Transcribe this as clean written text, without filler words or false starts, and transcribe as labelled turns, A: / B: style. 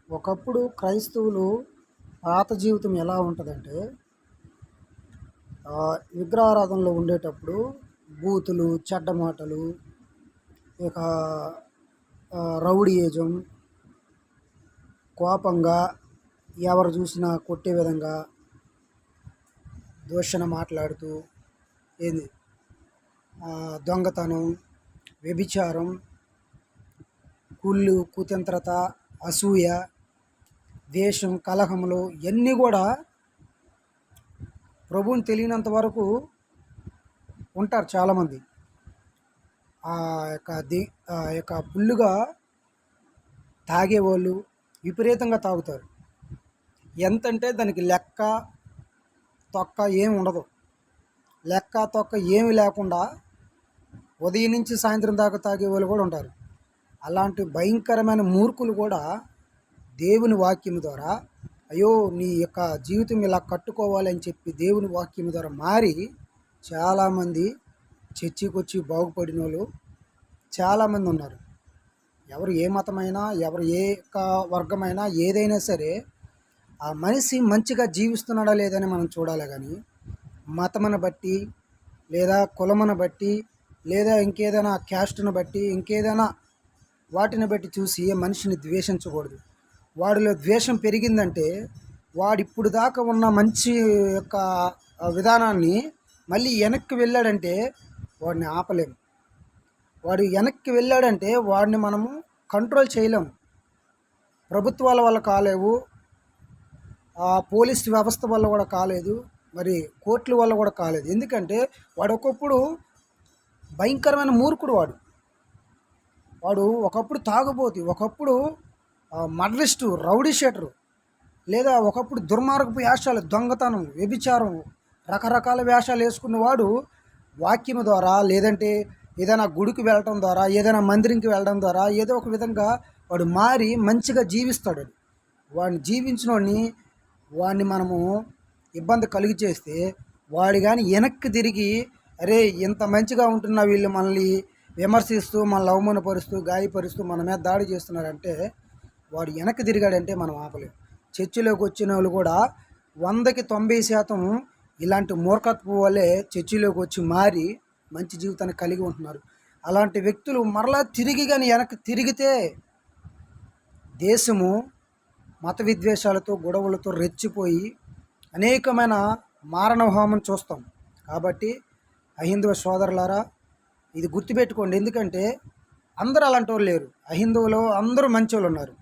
A: ఒకప్పుడు క్రైస్తవులు పాత జీవితం ఎలా ఉంటుందంటే విగ్రహారాధనలో ఉండేటప్పుడు బూతులు, చెడ్డ మాటలు, ఇక రౌడీయిజం, కోపంగా ఎవరు చూసినా కొట్టే విధంగా దూషణ మాట్లాడుతూ ఏంది దొంగతనం, వ్యభిచారం, కుళ్ళు, కుతంత్రత, అసూయ, ద్వేషం, కలహములు ఇవన్నీ కూడా ప్రభువుని తెలియనంత వరకు ఉంటారు చాలామంది. ఆ యొక్క ఫుల్లుగా తాగేవాళ్ళు విపరీతంగా తాగుతారు. ఎంతంటే దానికి లెక్క తొక్క ఏమి ఉండదు. లెక్క తొక్క ఏమి లేకుండా ఉదయం నుంచి సాయంత్రం దాకా తాగేవాళ్ళు కూడా ఉంటారు. అలాంటి భయంకరమైన మూర్ఖులు కూడా దేవుని వాక్యం ద్వారా అయ్యో నీ యొక్క జీవితం ఇలా కట్టుకోవాలి అని చెప్పి దేవుని వాక్యం ద్వారా మారి చాలామంది చర్చికి వచ్చి బాగుపడిన వాళ్ళు చాలామంది ఉన్నారు. ఎవరు ఏ మతమైనా, ఎవరు ఏ యొక్క వర్గమైనా, ఏదైనా సరే ఆ మనిషి మంచిగా జీవిస్తున్నాడా లేదని మనం చూడాలి. కానీ మతమును బట్టి, లేదా కులమును బట్టి, లేదా ఇంకేదైనా క్యాస్ట్ను బట్టి, ఇంకేదైనా వాటిని బట్టి చూసి మనిషిని ద్వేషించకూడదు. వాడిలో ద్వేషం పెరిగిందంటే వాడిప్పుడు దాకా ఉన్న మంచి యొక్క విధానాన్ని మళ్ళీ వెనక్కి వెళ్ళాడంటే వాడిని ఆపలేము. వాడు వెనక్కి వెళ్ళాడంటే వాడిని మనము కంట్రోల్ చేయలేము. ప్రభుత్వాల వల్ల కాలేవు, పోలీస్ వ్యవస్థ వల్ల కూడా కాలేదు, మరి కోర్టుల వల్ల కూడా కాలేదు. ఎందుకంటే వాడు ఒకప్పుడు భయంకరమైన మూర్ఖుడు. వాడు ఒకప్పుడు తాగుబోతు, ఒకప్పుడు మర్డరిస్టు, రౌడీ షీటరు, లేదా ఒకప్పుడు దుర్మార్గపు వేషాలు, దొంగతనం, వ్యభిచారం, రకరకాల వేషాలు వేసుకున్నవాడు వాక్యం ద్వారా, లేదంటే ఏదైనా గుడికి వెళ్ళటం ద్వారా, ఏదైనా మందిరంకి వెళ్ళడం ద్వారా ఏదో ఒక విధంగా వాడు మారి మంచిగా జీవిస్తాడు. వాడిని జీవించిన వాడిని మనము ఇబ్బంది కలిగి చేస్తే వాడు కానీ వెనక్కి తిరిగి అరే ఇంత మంచిగా ఉంటున్న వీళ్ళు మనల్ని విమర్శిస్తూ, మనల్ని అవమానపరుస్తూ, గాయపరుస్తూ మన మీద దాడి చేస్తున్నారంటే వాడు వెనక్కి తిరిగాడంటే మనం ఆపలేము. చర్చిలోకి వచ్చిన వాళ్ళు కూడా 100కి 90% ఇలాంటి మూర్ఖత్వం వల్లే చర్చిలోకి వచ్చి మారి మంచి జీవితాన్ని కలిగి ఉంటున్నారు. అలాంటి వ్యక్తులు మరలా తిరిగి కానీ వెనక్కి తిరిగితే దేశము మత విద్వేషాలతో, గొడవలతో రెచ్చిపోయి అనేకమైన మారణ హోమం చూస్తాం. కాబట్టి అహిందవ సోదరులారా, ఇది గుర్తుపెట్టుకోండి. ఎందుకంటే అందరూ అలాంటి వాళ్ళు లేరు. అహిందువులో అందరూ మంచి వాళ్ళు ఉన్నారు.